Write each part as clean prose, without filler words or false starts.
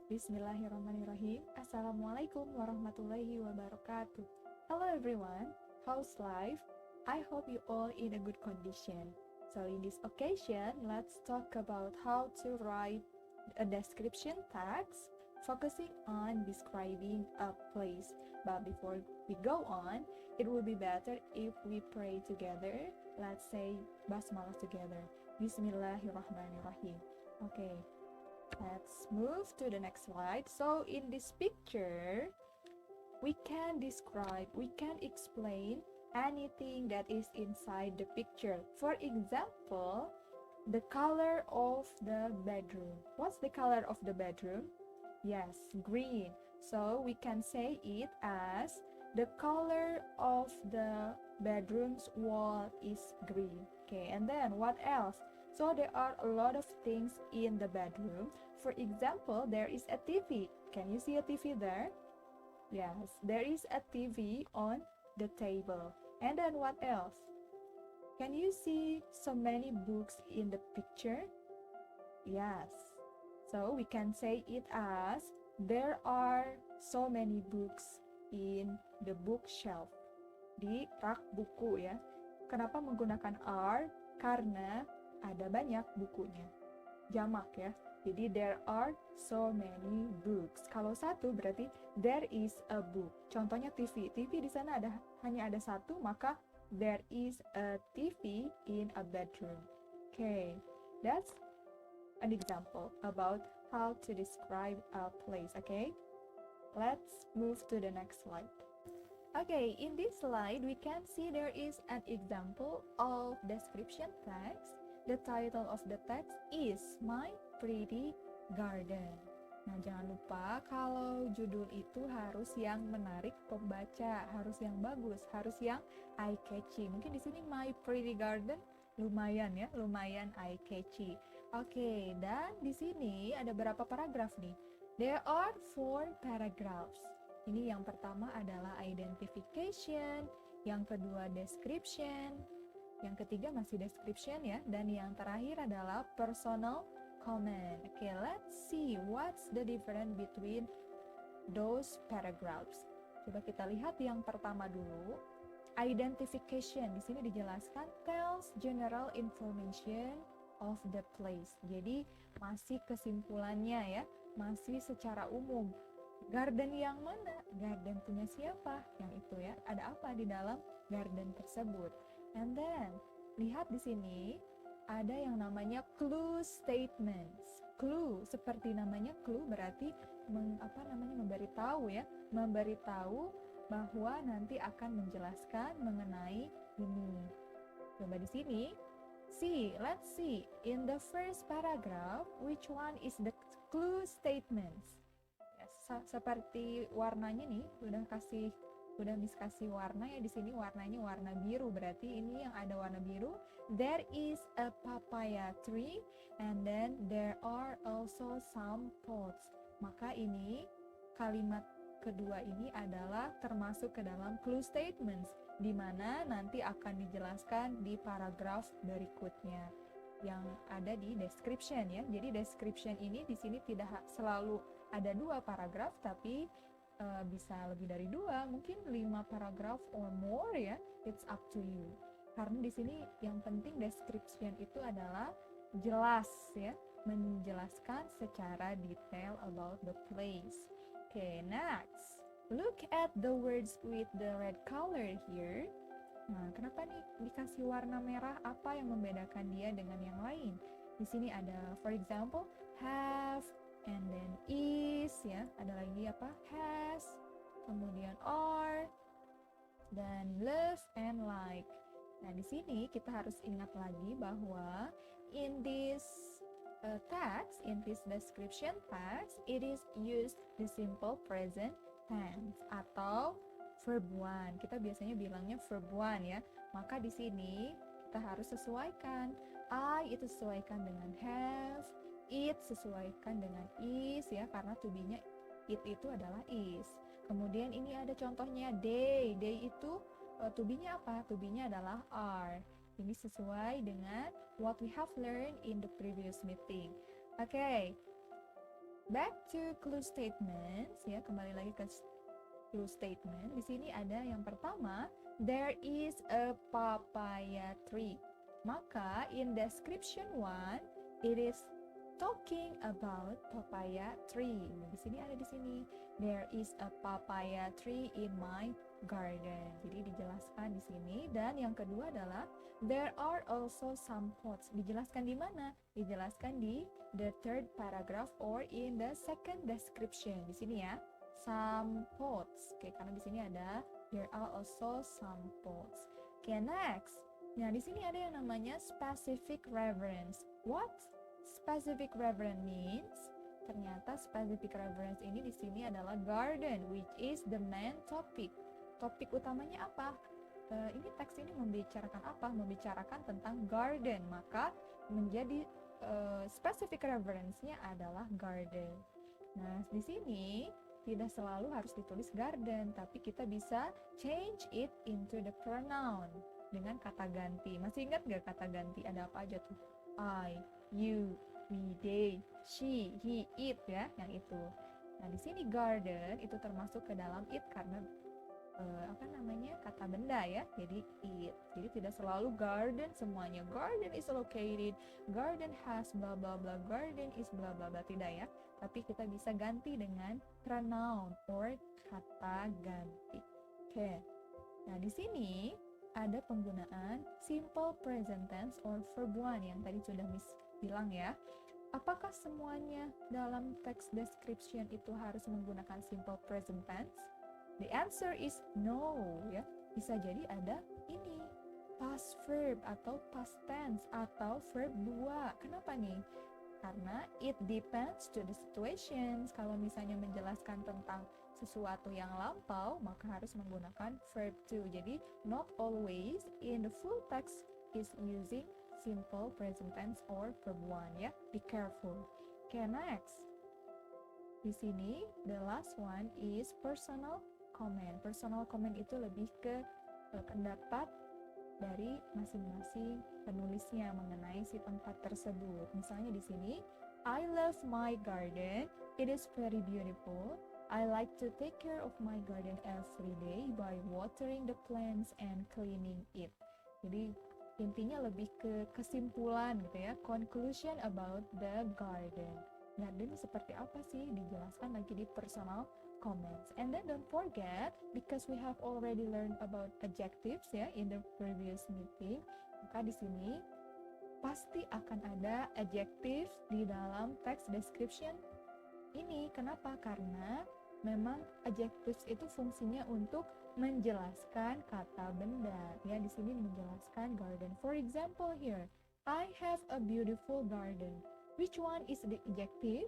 Bismillahirrahmanirrahim. Assalamualaikum warahmatullahi wabarakatuh. Hello everyone, how's life? I hope you all in a good condition. So in this occasion, let's talk about how to write a description text focusing on describing a place. But before we go on, it would be better if we pray together. Let's say basmalah together. Bismillahirrahmanirrahim. Okay. Let's move to the next slide. So in this picture, we can explain anything that is inside the picture. For example, the color of the bedroom. What's the color of the bedroom? Yes, green. So we can say it as the color of the bedroom's wall is green. Okay, and then what else? So there are a lot of things in the bedroom. For example, there is a TV. Can you see a TV there? Yes, there is a TV on the table. And then what else? Can you see so many books in the picture? Yes. So we can say it as there are so many books in the bookshelf. Di rak buku ya. Kenapa menggunakan are? Karena ada banyak bukunya. Jamak ya. Jadi there are so many books. Kalau satu berarti there is a book. Contohnya TV. TV di sana hanya ada satu, maka there is a TV in a bedroom. Okay, that's an example about how to describe a place. Okay, let's move to the next slide. Okay, in this slide we can see there is an example of description text. The title of the text is My Pretty Garden. Nah, jangan lupa kalau judul itu harus yang menarik pembaca, harus yang bagus, harus yang eye-catchy. Mungkin di sini My Pretty Garden lumayan ya, lumayan eye-catchy. Oke, dan di sini ada berapa paragraf nih? There are 4 paragraphs. Ini yang pertama adalah identification, yang kedua description, yang ketiga masih description ya, dan yang terakhir adalah personal comment. Okay, let's see what's the difference between those paragraphs. Coba kita lihat yang pertama dulu. Identification di sini dijelaskan tells general information of the place. Jadi masih kesimpulannya ya, masih secara umum. Garden yang mana? Garden punya siapa? Yang itu ya. Ada apa di dalam garden tersebut? And then, lihat di sini ada yang namanya clue statements. Clue, seperti namanya clue berarti memberitahu ya, memberitahu bahwa nanti akan menjelaskan mengenai ini. Coba di sini, let's see in the first paragraph which one is the clue statements. Seperti warnanya nih, udah Miss kasih warna ya, di sini warnanya warna biru, berarti ini yang ada warna biru. There is a papaya tree and then there are also some pots. Maka ini kalimat kedua ini adalah termasuk ke dalam clue statements, di mana nanti akan dijelaskan di paragraf berikutnya yang ada di description ya. Jadi description ini di sini tidak selalu ada 2 paragraf, tapi bisa lebih dari 2, mungkin 5 paragraf or more ya. It's up to you. Karena di sini yang penting description itu adalah jelas ya, menjelaskan secara detail about the place. Okay, next. Look at the words with the red color here. Nah, kenapa nih dikasih warna merah? Apa yang membedakan dia dengan yang lain? Di sini ada, for example, have, and then is, ya. Ada lagi apa? Has, kemudian are, dan love and like. Nah, di sini kita harus ingat lagi bahwa in this text, in this description text, it is used the simple present tense atau verb one. Kita biasanya bilangnya verb one ya. Maka di sini kita harus sesuaikan. I itu sesuaikan dengan have, it sesuaikan dengan is ya, karena to be-nya it itu adalah is. Kemudian ini ada contohnya they itu to be-nya apa? To be-nya adalah are. Ini sesuai dengan what we have learned in the previous meeting. Okay. Back to clue statements ya, kembali lagi ke clue statement. Di sini ada yang pertama, there is a papaya tree. Maka in description 1 it is talking about papaya tree. Nah, di sini ada di sini, there is a papaya tree in my garden. Jadi dijelaskan di sini. Dan yang kedua adalah there are also some pots. Dijelaskan di mana? Dijelaskan di the third paragraph or in the second description. Di sini ya, some pots. Oke, karena di sini ada there are also some pots. Oke, next. Nah, di sini ada yang namanya specific reference. What specific reference means? Ternyata specific reference ini di sini adalah garden, which is the main topic. Topik utamanya apa? Ini teks ini membicarakan apa? Membicarakan tentang garden. Maka menjadi specific reference-nya adalah garden. Nah, di sini tidak selalu harus ditulis garden, tapi kita bisa change it into the pronoun dengan kata ganti. Masih ingat nggak kata ganti? Ada apa aja tuh? I, you, we, they, she, he, it ya, yang itu. Nah, di sini garden itu termasuk ke dalam it karena kata benda ya, jadi it. Jadi tidak selalu garden semuanya. Garden is located, garden has bla bla bla, garden is bla bla bla, tidak ya. Tapi kita bisa ganti dengan pronoun or kata ganti. Oke. Nah, di sini ada penggunaan simple present tense or verb one yang tadi sudah Miss bilang ya. Apakah semuanya dalam text description itu harus menggunakan simple present tense? The answer is no ya. Bisa jadi ada ini past verb atau past tense atau verb 2. Kenapa nih? Karena it depends to the situations. Kalau misalnya menjelaskan tentang sesuatu yang lampau, maka harus menggunakan verb 2. Jadi not always in the full text is using simple present tense or verb 1 ya. Be careful. Okay, next. Di sini the last one is personal comment. Personal comment itu lebih ke pendapat dari masing-masing penulisnya mengenai si tempat tersebut. Misalnya di sini, I love my garden. It is very beautiful. I like to take care of my garden every day by watering the plants and cleaning it. Jadi intinya lebih ke kesimpulan gitu ya, conclusion about the garden. Garden seperti apa sih? Dijelaskan lagi di personal comments. And then don't forget, because we have already learned about adjectives ya in the previous meeting, maka di sini pasti akan ada adjectives di dalam text description ini. Kenapa? Karena memang adjectives itu fungsinya untuk menjelaskan kata benda. Ya, di sini menjelaskan garden. For example here, I have a beautiful garden. Which one is the adjective?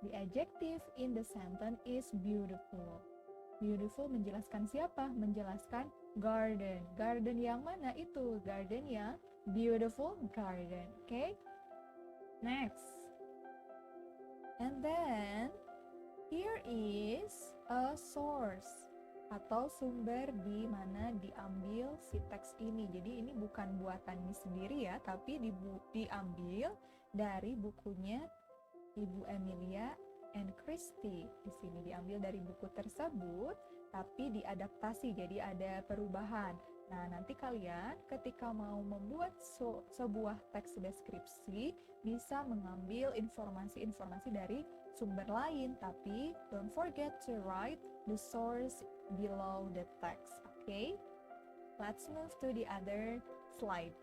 The adjective in the sentence is beautiful. Beautiful menjelaskan siapa? Menjelaskan garden. Garden yang mana itu? Garden yang beautiful garden. Okay? Next. And then here is a source atau sumber di mana diambil si teks ini. Jadi ini bukan buatan Miss sendiri ya, tapi diambil dari bukunya Ibu Emilia and Christy. Di sini diambil dari buku tersebut, tapi diadaptasi, jadi ada perubahan. Nah, nanti kalian ketika mau membuat sebuah teks deskripsi, bisa mengambil informasi-informasi dari sumber lain, tapi don't forget to write the source below the text. Okay? Let's move to the other slide.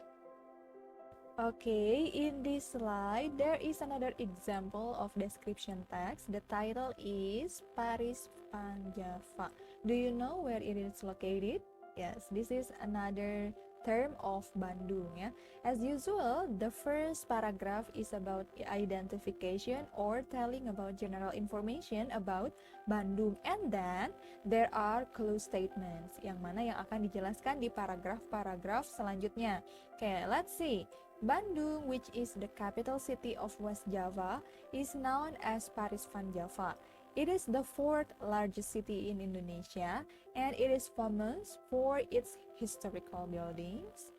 Okay, in this slide, there is another example of description text. The title is Paris Van Java. Do you know where it is located? Yes, this is another term of Bandung. Yeah. As usual, the first paragraph is about identification or telling about general information about Bandung. And then, there are clue statements, yang mana yang akan dijelaskan di paragraf-paragraf selanjutnya. Okay, let's see. Bandung, which is the capital city of West Java, is known as Paris Van Java. It is the fourth largest city in Indonesia, and it is famous for its historical buildings,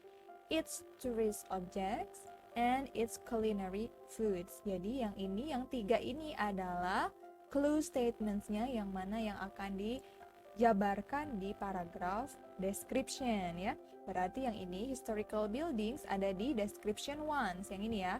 its tourist objects, and its culinary foods. Jadi yang ini, yang 3 ini adalah clue statements-nya yang mana yang akan dijabarkan di paragraf description ya. Berarti yang ini historical buildings ada di description 1, yang ini ya.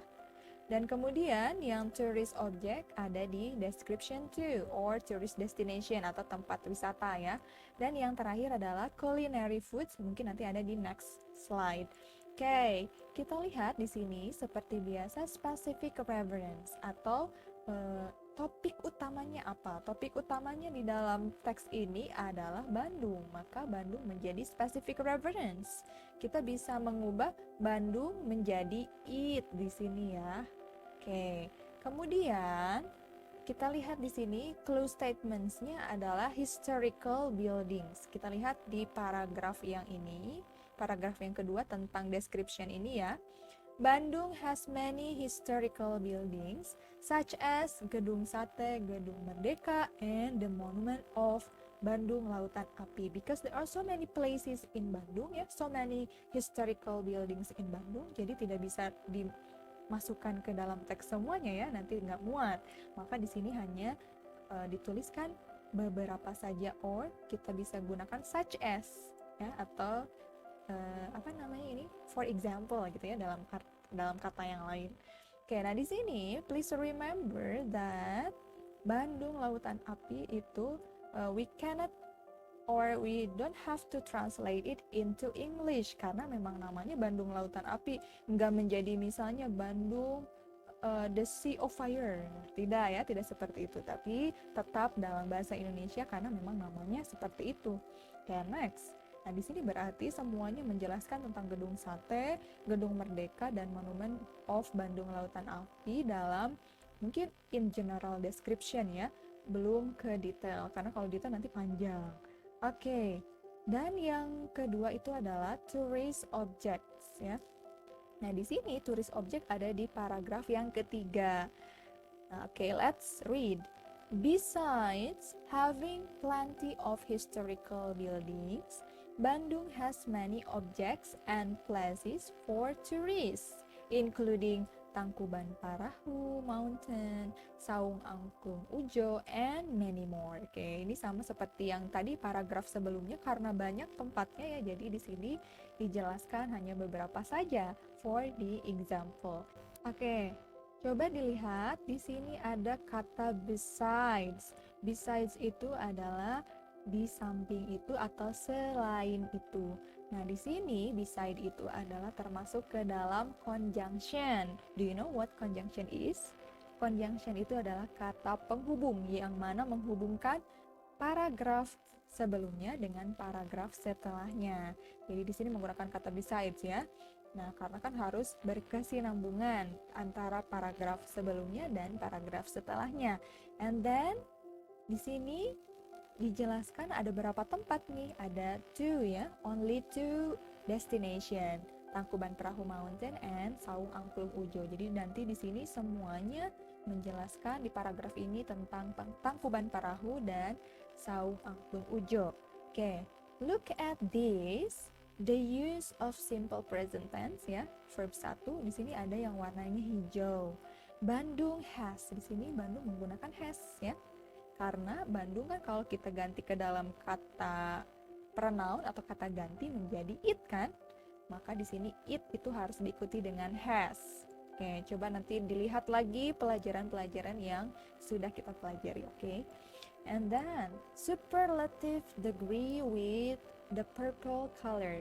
Dan kemudian yang tourist object ada di description 2 or tourist destination atau tempat wisata ya. Dan yang terakhir adalah culinary foods, mungkin nanti ada di next slide. Oke, kita lihat di sini seperti biasa specific reference atau topik utamanya apa? Topik utamanya di dalam teks ini adalah Bandung, maka Bandung menjadi specific reference. Kita bisa mengubah Bandung menjadi it di sini ya. Oke, kemudian kita lihat di sini clue statements-nya adalah historical buildings. Kita lihat di paragraf yang ini, paragraf yang kedua tentang description ini ya. Bandung has many historical buildings such as Gedung Sate, Gedung Merdeka, and the Monument of Bandung Lautan Api. Because there are so many places in Bandung ya, so many historical buildings in Bandung. Jadi tidak bisa dimasukkan ke dalam teks semuanya ya, nanti nggak muat. Maka di sini hanya dituliskan beberapa saja, or kita bisa gunakan such as ya, atau apa namanya ini, for example gitu ya, dalam kata yang lain. Oke, nah di sini please remember that Bandung Lautan Api itu we cannot or we don't have to translate it into English karena memang namanya Bandung Lautan Api, nggak menjadi misalnya Bandung the Sea of Fire. Tidak ya, tidak seperti itu, tapi tetap dalam bahasa Indonesia karena memang namanya seperti itu. Oke, next. Nah, di sini berarti semuanya menjelaskan tentang Gedung Sate, Gedung Merdeka, dan Monument of Bandung Lautan Api dalam mungkin in general description ya, belum ke detail, karena kalau detail nanti panjang. Oke, dan yang kedua itu adalah tourist objects ya. Nah, di sini tourist object ada di paragraf yang ketiga. Nah, oke, let's read. Besides having plenty of historical buildings, Bandung has many objects and places for tourists, including Tangkuban Parahu Mountain, Saung Angklung Ujo, and many more. Oke, ini sama seperti yang tadi paragraf sebelumnya karena banyak tempatnya ya. Jadi di sini dijelaskan hanya beberapa saja for the example. Oke, coba dilihat di sini ada kata besides. Besides itu adalah di samping itu atau selain itu. Nah, di sini beside itu adalah termasuk ke dalam conjunction. Do you know what conjunction is? Conjunction itu adalah kata penghubung yang mana menghubungkan paragraf sebelumnya dengan paragraf setelahnya. Jadi di sini menggunakan kata besides ya. Nah, karena kan harus berkesinambungan antara paragraf sebelumnya dan paragraf setelahnya. And then di sini dijelaskan ada berapa tempat nih, ada 2 ya, only 2 destination, Tangkuban Perahu Mountain and Saung Angklung Ujo. Jadi nanti di sini semuanya menjelaskan di paragraf ini tentang Tangkuban Perahu dan Saung Angklung Ujo. Oke, look at this, the use of simple present tense ya, verb 1 di sini ada yang warnanya hijau. Bandung has, di sini Bandung menggunakan has ya. Karena Bandung kan kalau kita ganti ke dalam kata pronoun atau kata ganti menjadi it kan, maka di sini it itu harus diikuti dengan has. Oke, coba nanti dilihat lagi pelajaran-pelajaran yang sudah kita pelajari, oke? And then superlative degree with the purple color.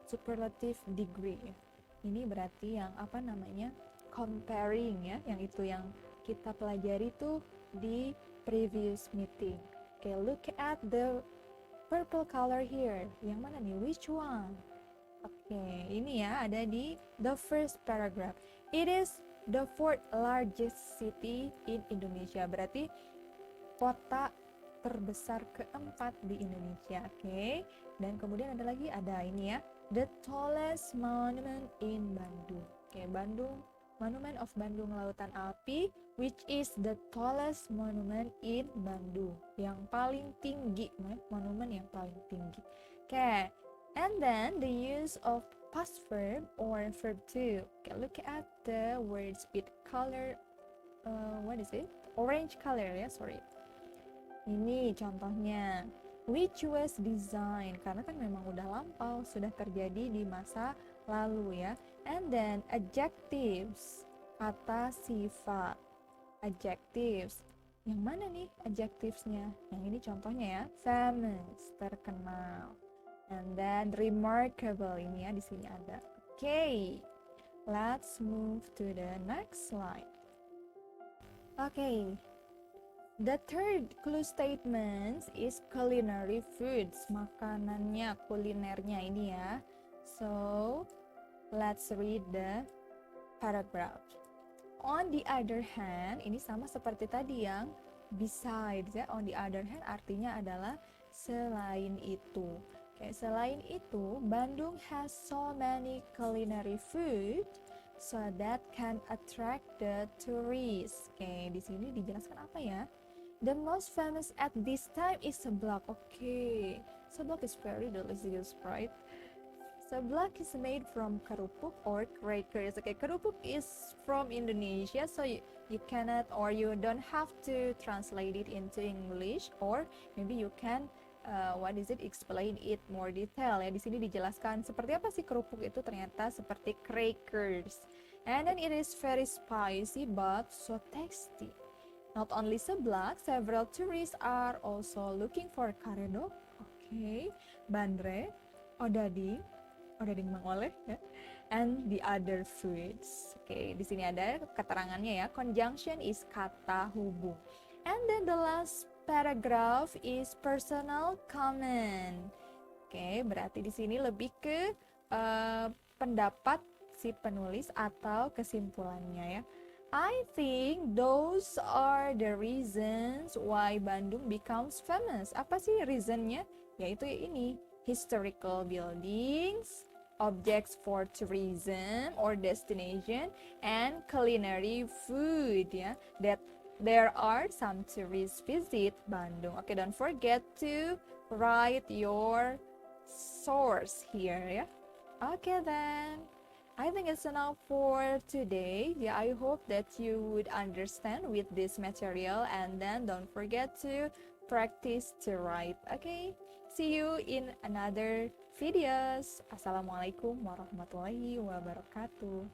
Superlative degree. Ini berarti yang apa namanya? Comparing ya, yang itu yang kita pelajari tuh di previous meeting. Okay, look at the purple color here. Yang mana nih? Which one? Okay, ini ya ada di the first paragraph. It is the 4th largest city in Indonesia. Berarti kota terbesar keempat di Indonesia. Okay. Dan kemudian ada lagi, ada ini ya, the tallest monument in Bandung. Okay, Bandung, Monument of Bandung Lautan Api, which is the tallest monument in Bandung. Yang paling tinggi, monumen yang paling tinggi. Okay, and then the use of past verb or verb 2. Okay, look at the words with color, what is it? Orange color ya, sorry. Ini contohnya. We choose design, karena kan memang udah lampau, sudah terjadi di masa lalu ya. And then adjectives, kata sifat. Adjectives. Yang mana nih adjectivesnya? Yang ini contohnya ya. Famous, terkenal. And then remarkable, ini ya di sini ada. Okay, let's move to the next slide. Okay, the third clue statement is culinary foods, makanannya, kulinernya ini ya. So, let's read the paragraph. On the other hand, ini sama seperti tadi yang besides ya. On the other hand artinya adalah selain itu. Oke, selain itu, Bandung has so many culinary food so that can attract the tourists. Oke, di sini dijelaskan apa ya? The most famous at this time is seblak. Okay, seblak is very delicious, right? Seblak is made from kerupuk or crackers. Okay, kerupuk is from Indonesia, so you cannot or you don't have to translate it into English, or maybe you can explain it more detail ya. Di sini dijelaskan seperti apa sih kerupuk itu, ternyata seperti crackers. And then it is very spicy but so tasty. Not only seblak, several tourists are also looking for karedok, okay, bandre, odading mengoleh ya, and the other foods. Oke, di sini ada keterangannya ya. Conjunction is kata hubung. And then the last paragraph is personal comment. Oke, berarti di sini lebih ke pendapat si penulis atau kesimpulannya ya. I think those are the reasons why Bandung becomes famous. Apa sih reasonnya? Yaitu ini, historical buildings, objects for tourism or destination, and culinary food ya. That there are some tourists visit Bandung. Okay, don't forget to write your source here ya. Okay then. I think it's enough for today. Yeah, I hope that you would understand with this material, and then don't forget to practice to write. Okay, see you in another videos. Assalamualaikum warahmatullahi wabarakatuh.